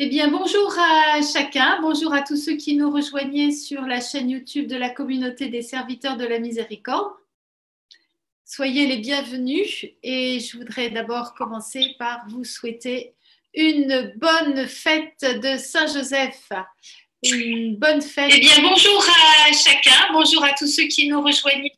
Eh bien, bonjour à chacun, bonjour à tous ceux qui nous rejoignaient sur la chaîne YouTube de la communauté des serviteurs de la miséricorde. Soyez les bienvenus et je voudrais d'abord commencer par vous souhaiter une bonne fête de Saint-Joseph. Une bonne fête. Eh bien, bonjour à chacun, bonjour à tous ceux qui nous rejoignaient.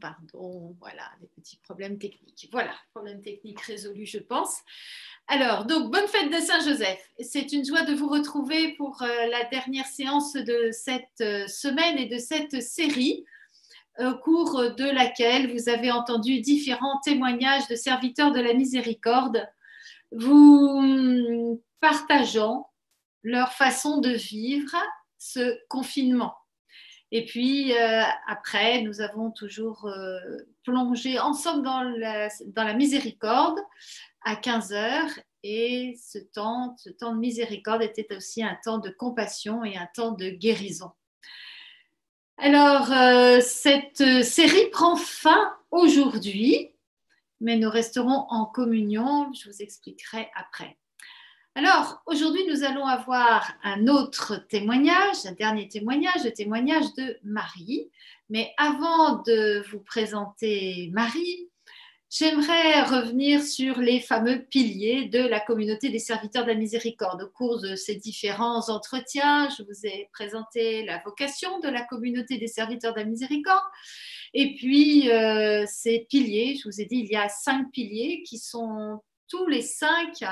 Pardon, voilà, des petits problèmes techniques. Voilà, problème technique résolu, je pense. Alors, donc, bonne fête de Saint-Joseph. C'est une joie de vous retrouver pour la dernière séance de cette semaine et de cette série, au cours de laquelle vous avez entendu différents témoignages de serviteurs de la miséricorde, vous partageant leur façon de vivre ce confinement. Et puis après, nous avons toujours plongé ensemble dans la miséricorde à 15 heures. Et ce temps de miséricorde était aussi un temps de compassion et un temps de guérison. Alors, cette série prend fin aujourd'hui, mais nous resterons en communion. Je vous expliquerai après. Alors, aujourd'hui, nous allons avoir un autre témoignage, un dernier témoignage, le témoignage de Marie. Mais avant de vous présenter Marie, j'aimerais revenir sur les fameux piliers de la communauté des serviteurs de la miséricorde. Au cours de ces différents entretiens, je vous ai présenté la vocation de la communauté des serviteurs de la miséricorde. Et puis, ces piliers, je vous ai dit, il y a 5 piliers qui sont tous les 5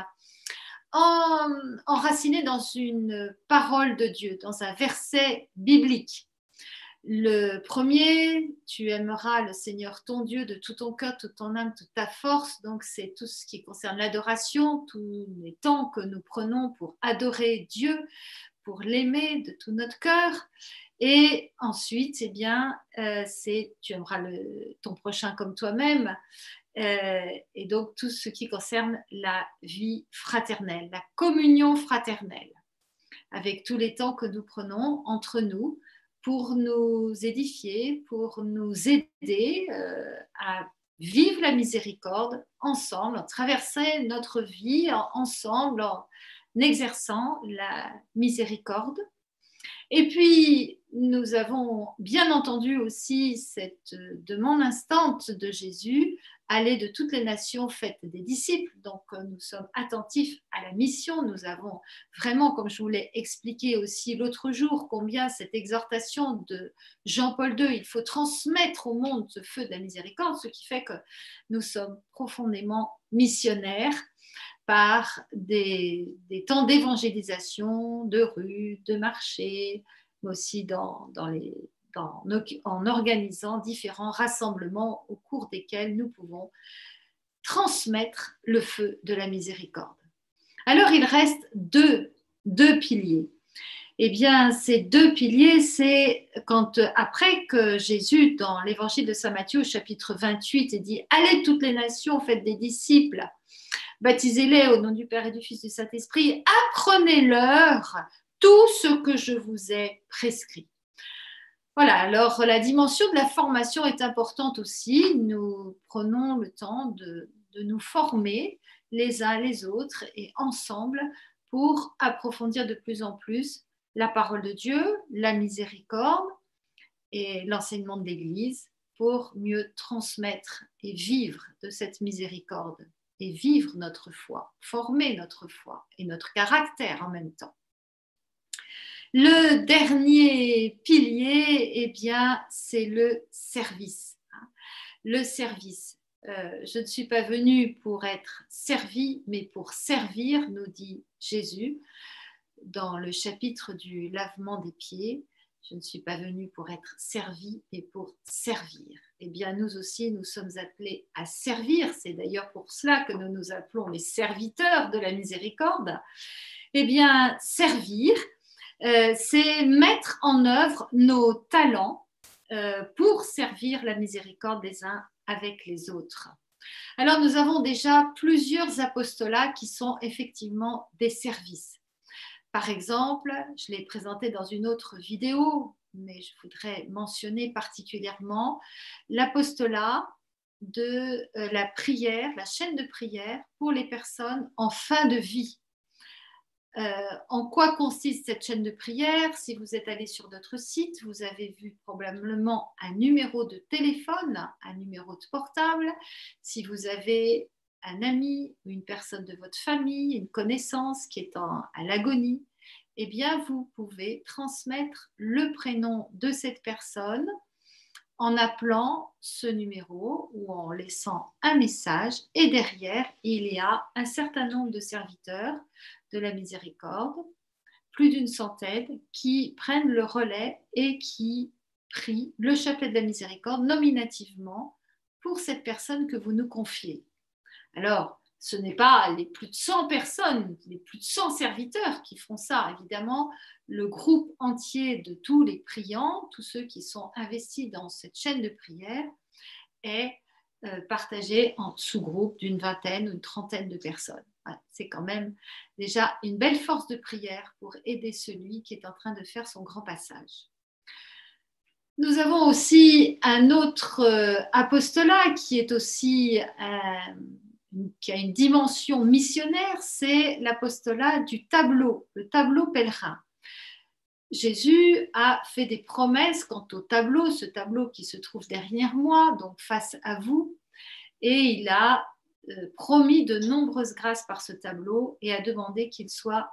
enraciné dans une parole de Dieu, dans un verset biblique. Le premier, tu aimeras le Seigneur ton Dieu de tout ton cœur, toute ton âme, toute ta force. Donc, c'est tout ce qui concerne l'adoration, tous les temps que nous prenons pour adorer Dieu, pour l'aimer de tout notre cœur. Et ensuite, eh bien, c'est tu aimeras ton prochain comme toi-même. Et donc tout ce qui concerne la vie fraternelle, la communion fraternelle, avec tous les temps que nous prenons entre nous pour nous édifier, pour nous aider à vivre la miséricorde ensemble, à traverser notre vie ensemble, en exerçant la miséricorde. Et puis, nous avons bien entendu aussi cette demande instante de Jésus, aller de toutes les nations, faites des disciples. Donc, nous sommes attentifs à la mission. Nous avons vraiment, comme je vous l'ai expliqué aussi l'autre jour, combien cette exhortation de Jean-Paul II, il faut transmettre au monde ce feu de la miséricorde, ce qui fait que nous sommes profondément missionnaires par des temps d'évangélisation, de rues, de marchés, mais aussi en organisant différents rassemblements au cours desquels nous pouvons transmettre le feu de la miséricorde. Alors, il reste deux piliers. Eh bien, ces 2 piliers, c'est quand, après que Jésus, dans l'évangile de Saint Matthieu, chapitre 28, dit « Allez toutes les nations, faites des disciples », baptisez-les au nom du Père et du Fils et du Saint-Esprit, apprenez-leur tout ce que je vous ai prescrit. Voilà, alors la dimension de la formation est importante aussi. Nous prenons le temps de nous former les uns les autres et ensemble pour approfondir de plus en plus la parole de Dieu, la miséricorde et l'enseignement de l'Église pour mieux transmettre et vivre de cette miséricorde et vivre notre foi, former notre foi et notre caractère en même temps. Le dernier pilier, eh bien, c'est le service. Le service. Je ne suis pas venue pour être servie, mais pour servir, nous dit Jésus dans le chapitre du lavement des pieds. Je ne suis pas venue pour être servie, mais pour servir. Eh bien, nous aussi, nous sommes appelés à servir. C'est d'ailleurs pour cela que nous nous appelons les serviteurs de la miséricorde. Eh bien, servir, c'est mettre en œuvre nos talents pour servir la miséricorde des uns avec les autres. Alors, nous avons déjà plusieurs apostolats qui sont effectivement des services. Par exemple, je l'ai présenté dans une autre vidéo, mais je voudrais mentionner particulièrement l'apostolat de la prière, la chaîne de prière pour les personnes en fin de vie. En quoi consiste cette chaîne de prière? Si vous êtes allé sur notre site, vous avez vu probablement un numéro de téléphone, un numéro de portable. Si vous avez un ami ou une personne de votre famille, une connaissance qui est à l'agonie, eh bien, vous pouvez transmettre le prénom de cette personne en appelant ce numéro ou en laissant un message. Et derrière, il y a un certain nombre de serviteurs de la miséricorde, plus d'une centaine, qui prennent le relais et qui prient le chapelet de la miséricorde nominativement pour cette personne que vous nous confiez. Alors, ce n'est pas les plus de 100 personnes, les plus de 100 serviteurs qui font ça. Évidemment, le groupe entier de tous les priants, tous ceux qui sont investis dans cette chaîne de prière, est partagé en sous-groupes d'une vingtaine ou une trentaine de personnes. Voilà, c'est quand même déjà une belle force de prière pour aider celui qui est en train de faire son grand passage. Nous avons aussi un autre apostolat qui est aussi qui a une dimension missionnaire, c'est l'apostolat du tableau, le tableau pèlerin. Jésus a fait des promesses quant au tableau, ce tableau qui se trouve derrière moi, donc face à vous, et il a promis de nombreuses grâces par ce tableau et a demandé qu'il soit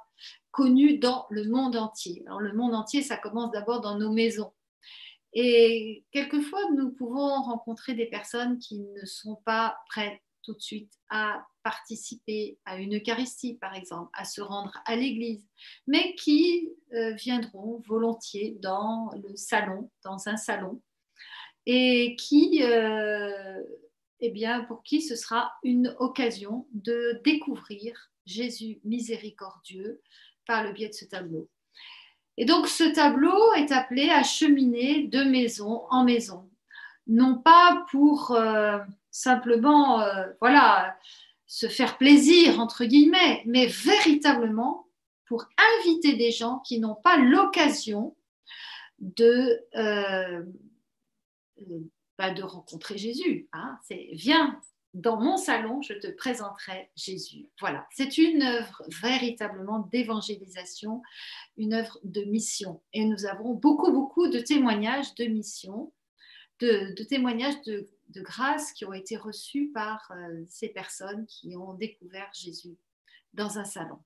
connu dans le monde entier. Alors le monde entier, ça commence d'abord dans nos maisons. Et quelquefois, nous pouvons rencontrer des personnes qui ne sont pas prêtes tout de suite à participer à une Eucharistie, par exemple, à se rendre à l'église, mais qui viendront volontiers dans le salon, dans un salon, et qui, eh bien, pour qui ce sera une occasion de découvrir Jésus miséricordieux par le biais de ce tableau. Et donc, ce tableau est appelé à cheminer de maison en maison, non pas pour simplement voilà, se faire plaisir, entre guillemets, mais véritablement pour inviter des gens qui n'ont pas l'occasion de rencontrer Jésus. Hein. C'est viens dans mon salon, je te présenterai Jésus. Voilà, c'est une œuvre véritablement d'évangélisation, une œuvre de mission. Et nous avons beaucoup de témoignages de mission, de témoignages de grâce qui ont été reçus par ces personnes qui ont découvert Jésus dans un salon.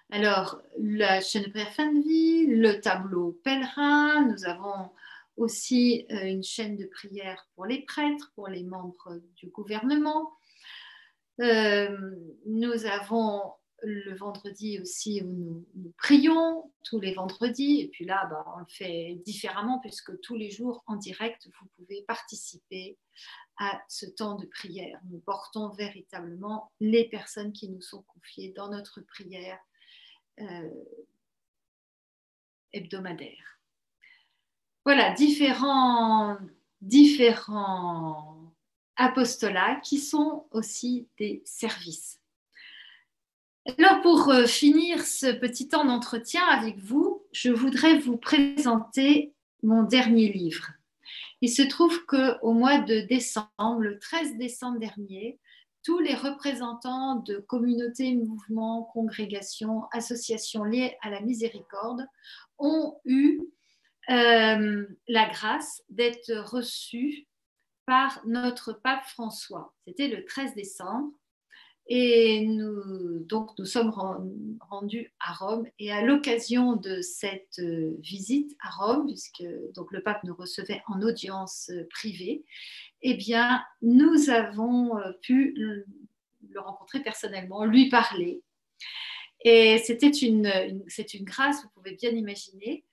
Alors, la chaîne de prière fin de vie, le tableau pèlerin, nous avons aussi une chaîne de prière pour les prêtres, pour les membres du gouvernement. Nous avons le vendredi aussi où nous prions tous les vendredis, et puis là on le fait différemment puisque tous les jours en direct vous pouvez participer à ce temps de prière. Nous portons véritablement les personnes qui nous sont confiées dans notre prière hebdomadaire. Voilà, différents apostolats qui sont aussi des services. Alors pour finir ce petit temps d'entretien avec vous, je voudrais vous présenter mon dernier livre. Il se trouve qu'au mois de décembre, le 13 décembre dernier, tous les représentants de communautés, mouvements, congrégations, associations liées à la miséricorde ont eu la grâce d'être reçus par notre pape François. C'était le 13 décembre. Et nous sommes rendus à Rome. Et à l'occasion de cette visite à Rome, puisque donc, le pape nous recevait en audience privée, eh bien, nous avons pu le rencontrer personnellement, lui parler. Et c'est une grâce, vous pouvez bien imaginer.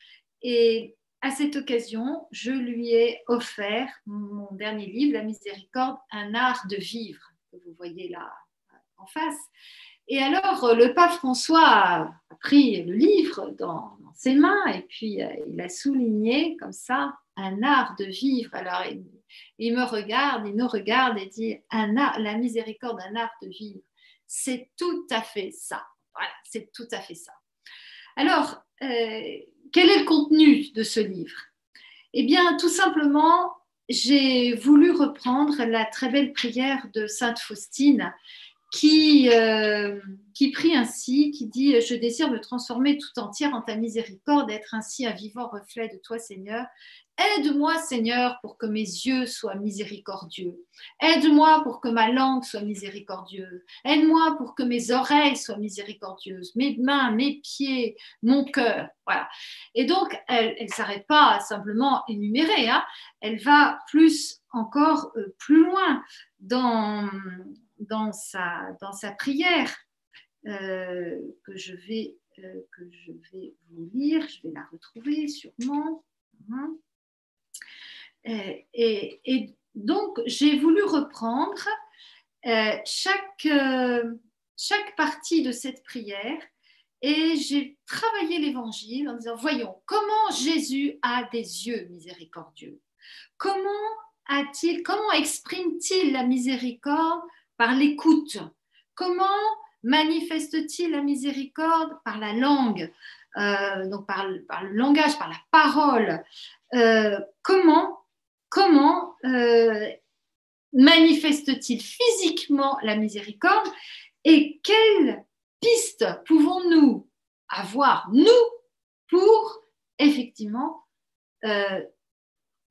Et à cette occasion, je lui ai offert mon dernier livre, La Miséricorde, un art de vivre, que vous voyez là en face. Et alors, le pape François a pris le livre dans ses mains et puis il a souligné comme ça un art de vivre. Alors, il me regarde, il nous regarde et dit la miséricorde, un art de vivre. C'est tout à fait ça. Voilà, c'est tout à fait ça. Alors, quel est le contenu de ce livre? Eh bien, tout simplement, j'ai voulu reprendre la très belle prière de Sainte Faustine qui prie ainsi, qui dit « Je désire me transformer tout entière en ta miséricorde, être ainsi un vivant reflet de toi, Seigneur. Aide-moi, Seigneur, pour que mes yeux soient miséricordieux. Aide-moi pour que ma langue soit miséricordieuse. Aide-moi pour que mes oreilles soient miséricordieuses, mes mains, mes pieds, mon cœur. » Voilà. Et donc, elle ne s'arrête pas à simplement énumérer, hein. Elle va encore plus loin dans sa prière que je vais vous lire. Je vais la retrouver sûrement. Et donc, j'ai voulu reprendre chaque partie de cette prière et j'ai travaillé l'évangile en disant, voyons, comment Jésus a des yeux miséricordieux? Comment exprime-t-il la miséricorde par l'écoute? Comment manifeste-t-il la miséricorde par la langue, donc par le langage, par la parole? Comment manifeste-t-il physiquement la miséricorde? Et quelles pistes pouvons-nous avoir, nous, pour effectivement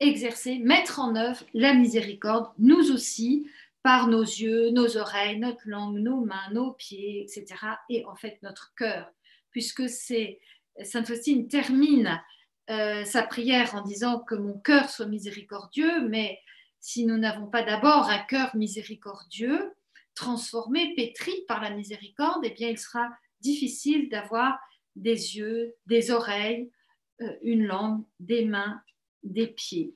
exercer, mettre en œuvre la miséricorde, nous aussi, par nos yeux, nos oreilles, notre langue, nos mains, nos pieds, etc. Et en fait, notre cœur, puisque Sainte Faustine termine sa prière en disant que mon cœur soit miséricordieux, mais si nous n'avons pas d'abord un cœur miséricordieux, transformé, pétri par la miséricorde, eh bien, il sera difficile d'avoir des yeux, des oreilles, une langue, des mains, des pieds.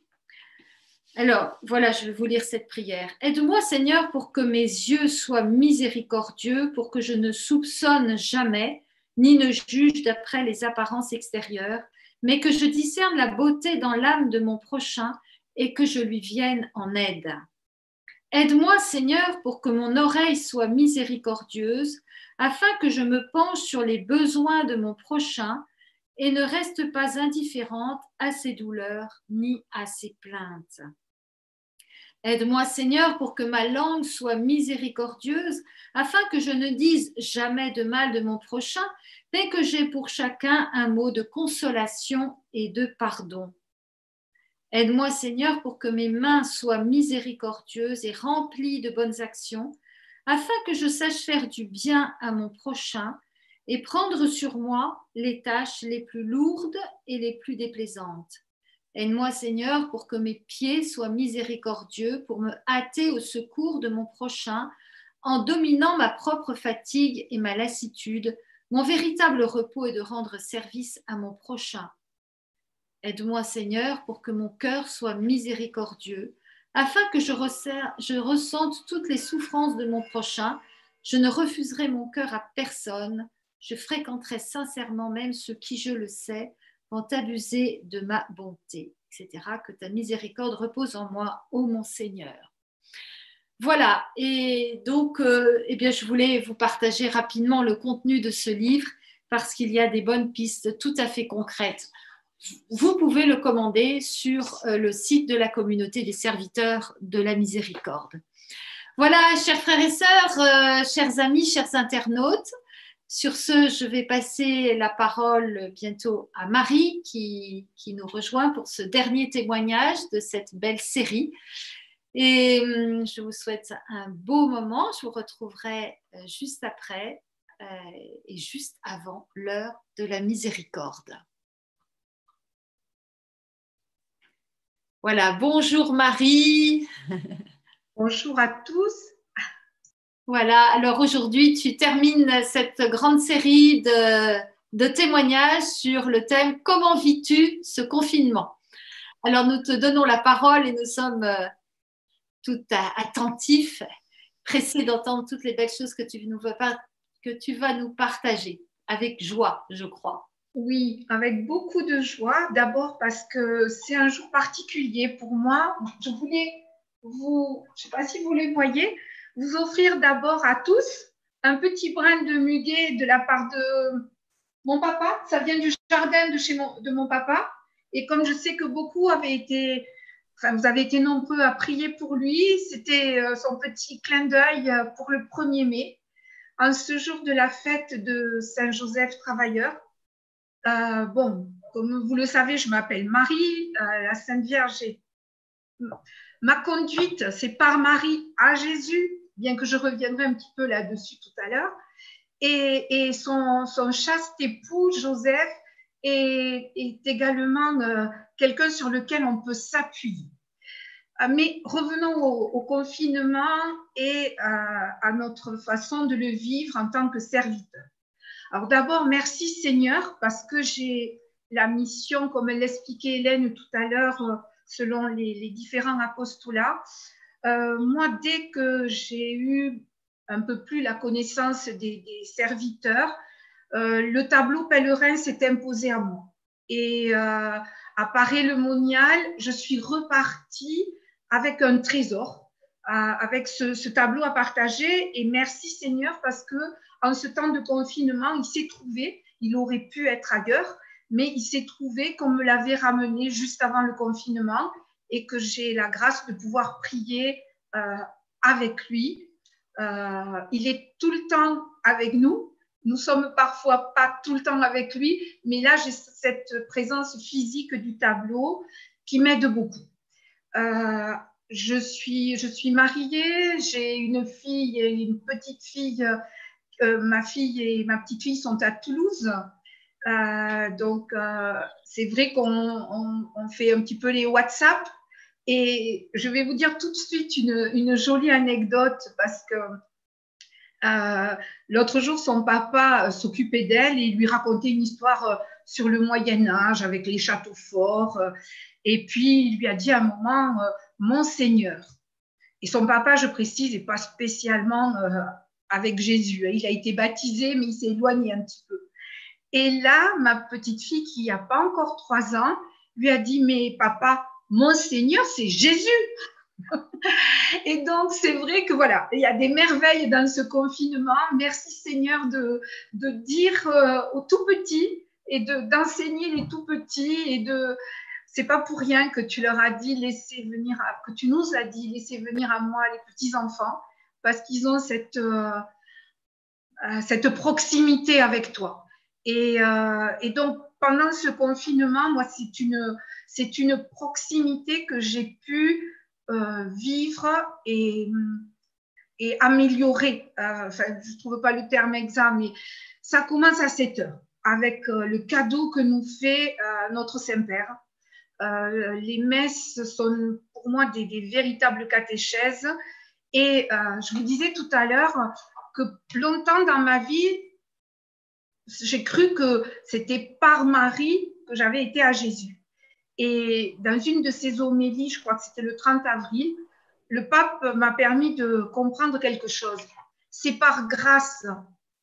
Alors, voilà, je vais vous lire cette prière. Aide-moi, Seigneur, pour que mes yeux soient miséricordieux, pour que je ne soupçonne jamais, ni ne juge d'après les apparences extérieures, mais que je discerne la beauté dans l'âme de mon prochain et que je lui vienne en aide. Aide-moi, Seigneur, pour que mon oreille soit miséricordieuse, afin que je me penche sur les besoins de mon prochain et ne reste pas indifférente à ses douleurs ni à ses plaintes. Aide-moi, Seigneur, pour que ma langue soit miséricordieuse, afin que je ne dise jamais de mal de mon prochain, mais que j'ai pour chacun un mot de consolation et de pardon. Aide-moi, Seigneur, pour que mes mains soient miséricordieuses et remplies de bonnes actions, afin que je sache faire du bien à mon prochain et prendre sur moi les tâches les plus lourdes et les plus déplaisantes. Aide-moi, Seigneur, pour que mes pieds soient miséricordieux, pour me hâter au secours de mon prochain, en dominant ma propre fatigue et ma lassitude. Mon véritable repos est de rendre service à mon prochain. Aide-moi, Seigneur, pour que mon cœur soit miséricordieux, afin que je ressente toutes les souffrances de mon prochain. Je ne refuserai mon cœur à personne. Je fréquenterai sincèrement même ceux qui, je le sais, vont abuser de ma bonté, etc. Que ta miséricorde repose en moi, ô mon Seigneur. Voilà, et donc eh bien, je voulais vous partager rapidement le contenu de ce livre parce qu'il y a des bonnes pistes tout à fait concrètes. Vous pouvez le commander sur le site de la communauté des serviteurs de la miséricorde. Voilà, chers frères et sœurs, chers amis, chers internautes. Sur ce, je vais passer la parole bientôt à Marie qui nous rejoint pour ce dernier témoignage de cette belle série. Et je vous souhaite un beau moment. Je vous retrouverai juste après et juste avant l'heure de la miséricorde. Voilà, bonjour Marie. Bonjour à tous. Voilà, alors aujourd'hui, tu termines cette grande série de témoignages sur le thème « Comment vis-tu ce confinement ?» Alors, nous te donnons la parole et nous sommes tout attentifs, pressés d'entendre toutes les belles choses que tu vas nous partager avec joie, je crois. Oui, avec beaucoup de joie. D'abord parce que c'est un jour particulier pour moi. Je voulais je ne sais pas si vous les voyez, vous offrir d'abord à tous un petit brin de muguet de la part mon papa, ça vient du jardin de mon papa. Et comme je sais que beaucoup avaient été, enfin, vous avez été nombreux à prier pour lui, c'était son petit clin d'œil pour le 1er mai, en ce jour de la fête de Saint-Joseph Travailleur. Bon, comme vous le savez, je m'appelle Marie, la Sainte Vierge. Ma conduite, c'est par Marie à Jésus, bien que je reviendrai un petit peu là-dessus tout à l'heure. Et son chaste époux, Joseph, est également quelqu'un sur lequel on peut s'appuyer. Mais revenons au confinement et à notre façon de le vivre en tant que serviteur. Alors d'abord, merci Seigneur, parce que j'ai la mission, comme l'expliquait Hélène tout à l'heure, selon les différents apostolats. Moi, dès que j'ai eu un peu plus la connaissance des serviteurs, le tableau pèlerin s'est imposé à moi. Et à Paray le Monial, je suis repartie avec un trésor, avec ce tableau à partager. Et merci Seigneur, parce que en ce temps de confinement, il s'est trouvé, il aurait pu être ailleurs, mais il s'est trouvé qu'on me l'avait ramené juste avant le confinement et que j'ai la grâce de pouvoir prier avec lui. Il est tout le temps avec nous. Nous sommes parfois pas tout le temps avec lui, mais là, j'ai cette présence physique du tableau qui m'aide beaucoup. Je suis mariée, j'ai une fille et une petite fille. Ma fille et ma petite fille sont à Toulouse. Donc, c'est vrai qu'on fait un petit peu les WhatsApp. Et je vais vous dire tout de suite une jolie anecdote parce que l'autre jour, son papa s'occupait d'elle et lui racontait une histoire sur le Moyen-Âge avec les châteaux forts. Et puis, il lui a dit à un moment, Monseigneur. Et son papa, je précise, n'est pas spécialement avec Jésus. Il a été baptisé, mais il s'est éloigné un petit peu. Et là, ma petite fille, qui n'a pas encore 3 ans, lui a dit, mais papa, Monseigneur, c'est Jésus. Et donc, c'est vrai que voilà, il y a des merveilles dans ce confinement. Merci Seigneur de dire aux tout petits et d'enseigner les tout petits et c'est pas pour rien que tu leur as dit que tu nous as dit laissez venir à moi les petits enfants parce qu'ils ont cette proximité avec toi. Et donc pendant ce confinement, moi c'est une proximité que j'ai pu vivre et améliorer. Enfin, je ne trouve pas le terme exact, mais ça commence à 7 heures avec le cadeau que nous fait notre Saint-Père. Les messes sont pour moi des véritables catéchèses. Et je vous disais tout à l'heure que longtemps dans ma vie, j'ai cru que c'était par Marie que j'avais été à Jésus. Et dans une de ses homélies, je crois que c'était le 30 avril, le pape m'a permis de comprendre quelque chose. C'est par grâce,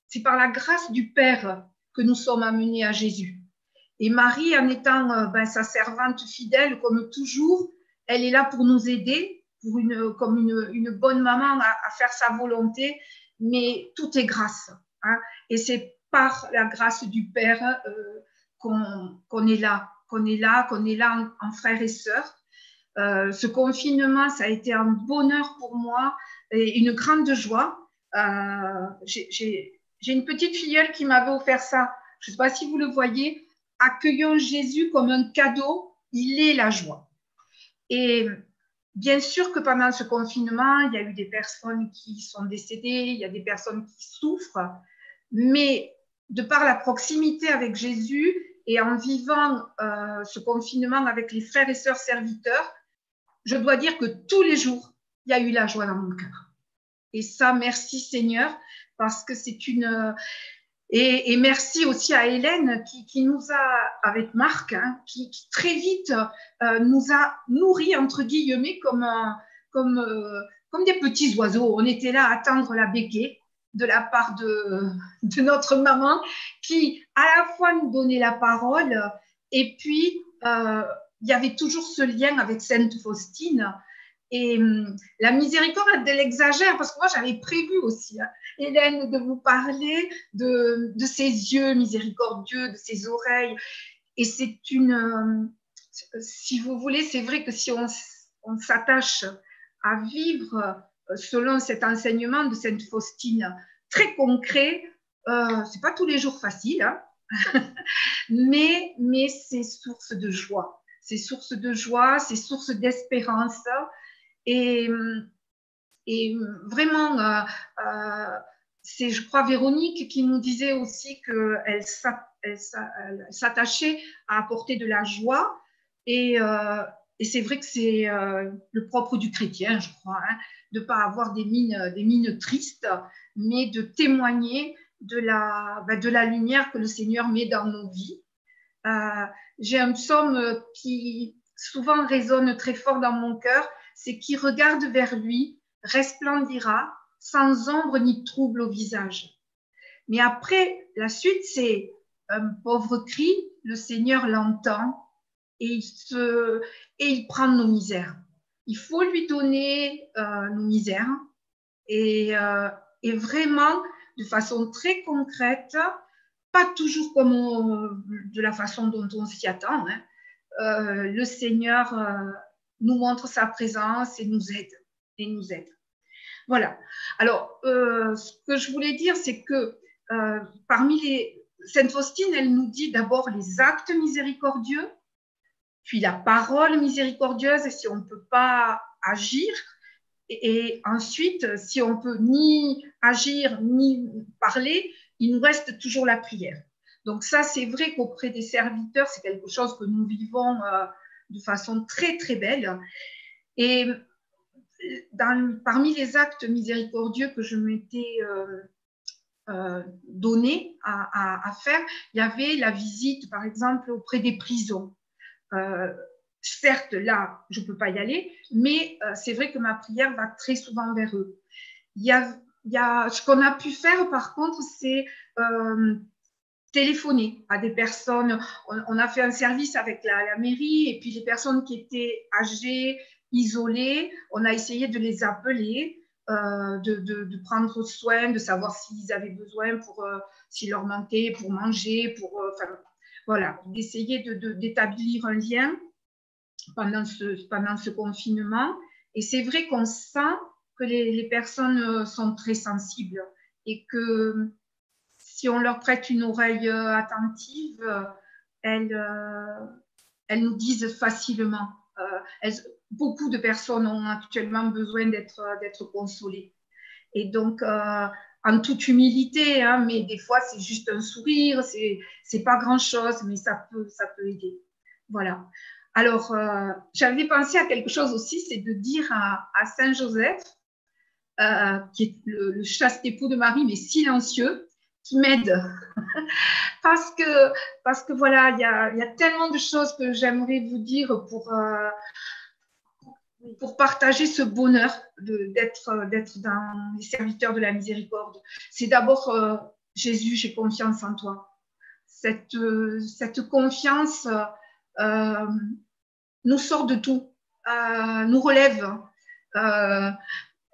c'est par la grâce du Père que nous sommes amenés à Jésus. Et Marie, en étant sa servante fidèle, comme toujours, elle est là pour nous aider, comme une bonne maman à faire sa volonté, mais tout est grâce. Hein, et c'est par la grâce du Père qu'on est là, en frères et sœurs. Ce confinement, ça a été un bonheur pour moi et une grande joie. J'ai une petite filleule qui m'avait offert ça. Je ne sais pas si vous le voyez. Accueillons Jésus comme un cadeau, il est la joie. Et bien sûr que pendant ce confinement, il y a eu des personnes qui sont décédées, il y a des personnes qui souffrent, mais de par la proximité avec Jésus et en vivant ce confinement avec les frères et sœurs serviteurs, je dois dire que tous les jours, il y a eu la joie dans mon cœur. Et ça, merci Seigneur, parce que c'est une... Et merci aussi à Hélène qui nous a, avec Marc, hein, qui très vite nous a nourris, entre guillemets, comme des petits oiseaux. On était là à attendre la béquée de la part de notre maman qui, à la fois, nous donnait la parole et puis, il y avait toujours ce lien avec Sainte Faustine. Et la miséricorde, elle exagère, parce que moi, j'avais prévu aussi, hein, Hélène, de vous parler de ses yeux miséricordieux, de ses oreilles. Et c'est si vous voulez, c'est vrai que si on s'attache à vivre selon cet enseignement de Sainte Faustine, très concret, c'est pas tous les jours facile, hein, mais c'est source de joie. C'est source de joie, c'est source d'espérance. Et, et vraiment, c'est, je crois, Véronique qui nous disait aussi qu'elle s'attachait à apporter de la joie. Et c'est vrai que c'est le propre du chrétien, je crois, hein, de ne pas avoir des mines tristes, mais de témoigner de la lumière que le Seigneur met dans nos vies. J'ai un psaume qui souvent résonne très fort dans mon cœur, c'est qui regarde vers lui, resplendira, sans ombre ni trouble au visage. Mais après, la suite, c'est un pauvre cri, le Seigneur l'entend et il prend nos misères. Il faut lui donner nos misères et vraiment, de façon très concrète, pas toujours comme de la façon dont on s'y attend, hein. Le Seigneur nous montre sa présence et nous aide. Voilà. Alors, ce que je voulais dire, c'est que parmi Sainte Faustine, elle nous dit d'abord les actes miséricordieux, puis la parole miséricordieuse, si on ne peut pas agir, et ensuite, si on ne peut ni agir ni parler, il nous reste toujours la prière. Donc ça, c'est vrai qu'auprès des serviteurs, c'est quelque chose que nous vivons de façon très, très belle. Et parmi les actes miséricordieux que je m'étais donné à faire, il y avait la visite, par exemple, auprès des prisons. Certes, là, je ne peux pas y aller, mais c'est vrai que ma prière va très souvent vers eux. Il y a ce qu'on a pu faire, par contre, c'est téléphoner à des personnes. On a fait un service avec la mairie, et puis les personnes qui étaient âgées, isolées, on a essayé de les appeler, de prendre soin, de savoir s'ils avaient besoin, s'il leur manquait pour manger, voilà, d'essayer d'établir un lien pendant ce confinement. Et c'est vrai qu'on sent que les personnes sont très sensibles et que si on leur prête une oreille attentive, elles nous disent facilement. Beaucoup de personnes ont actuellement besoin d'être consolées. Et donc, en toute humilité, hein, mais des fois, c'est juste un sourire, c'est pas grand-chose, mais ça peut aider. Voilà. Alors, j'avais pensé à quelque chose aussi, c'est de dire à Saint Joseph, qui est le chaste époux de Marie, mais silencieux, qui m'aide. parce que voilà, il y a tellement de choses que j'aimerais vous dire pour partager ce bonheur d'être dans les serviteurs de la miséricorde. C'est d'abord Jésus, j'ai confiance en toi. Cette confiance nous sort de tout, nous relève.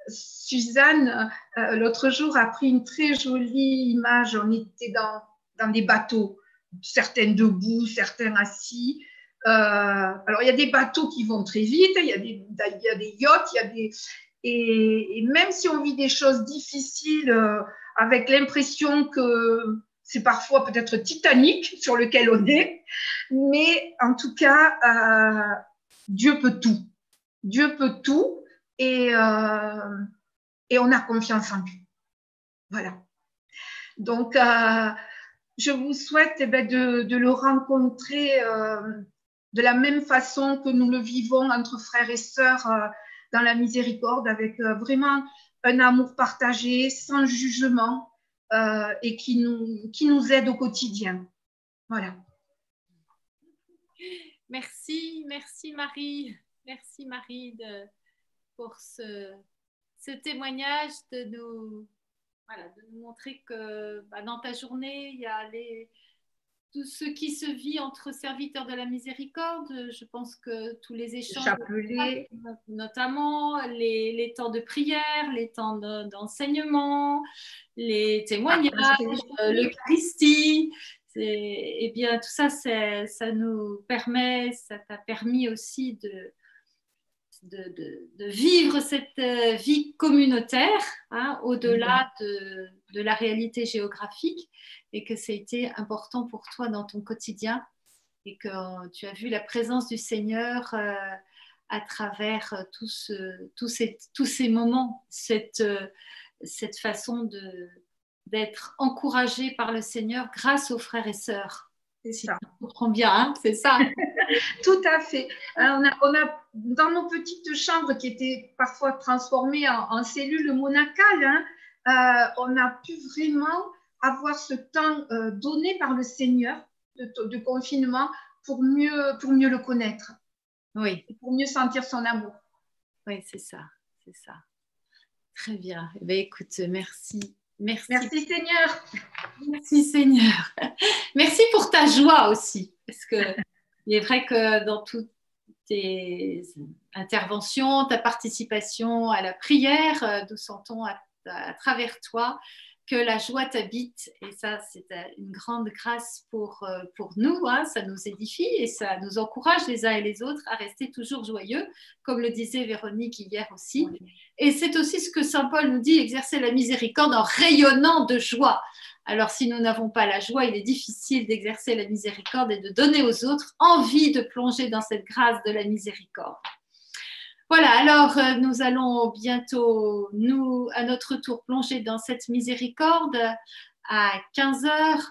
Suzanne, l'autre jour, a pris une très jolie image. On était dans des bateaux, certains debout, certains assis. Alors, il y a des bateaux qui vont très vite, il y a des yachts, et même si on vit des choses difficiles, avec l'impression que c'est parfois peut-être Titanic sur lequel on est, mais en tout cas, Dieu peut tout. Dieu peut tout et on a confiance en lui. Voilà. Donc, je vous souhaite de le rencontrer de la même façon que nous le vivons entre frères et sœurs dans la miséricorde, avec vraiment un amour partagé, sans jugement, et qui nous aide au quotidien. Voilà. Merci Marie. Merci Marie pour ce témoignage, de nous montrer que dans ta journée, il y a tout ce qui se vit entre serviteurs de la miséricorde. Je pense que tous les échanges, Chapelet. notamment les temps de prière, les temps d'enseignement, les témoignages, l'Eucharistie, eh bien, tout ça, ça nous permet, ça t'a permis aussi de vivre cette vie communautaire, hein, au-delà de la réalité géographique, et que ça a été important pour toi dans ton quotidien, et que tu as vu la présence du Seigneur à travers tous ces moments, cette façon d'être encouragé par le Seigneur grâce aux frères et sœurs. C'est si ça. tu comprends bien, hein, c'est ça. Tout à fait. On a dans nos petites chambres qui étaient parfois transformées en cellules monacales, hein, on a pu vraiment avoir ce temps donné par le Seigneur de confinement pour mieux le connaître. Oui. Pour mieux sentir son amour. Oui, c'est ça, c'est ça. Très bien. Eh bien, écoute, merci. Merci Seigneur. Merci Seigneur. Merci pour ta joie aussi, parce que il est vrai que dans toutes tes interventions, ta participation à la prière, nous sentons à travers toi que la joie t'habite, et ça c'est une grande grâce pour nous, hein. Ça nous édifie et ça nous encourage les uns et les autres à rester toujours joyeux, comme le disait Véronique hier aussi. Oui. Et c'est aussi ce que Saint Paul nous dit, exercer la miséricorde en rayonnant de joie. Alors si nous n'avons pas la joie, il est difficile d'exercer la miséricorde et de donner aux autres envie de plonger dans cette grâce de la miséricorde. Voilà, alors nous allons bientôt, nous, à notre tour, plonger dans cette miséricorde à 15h.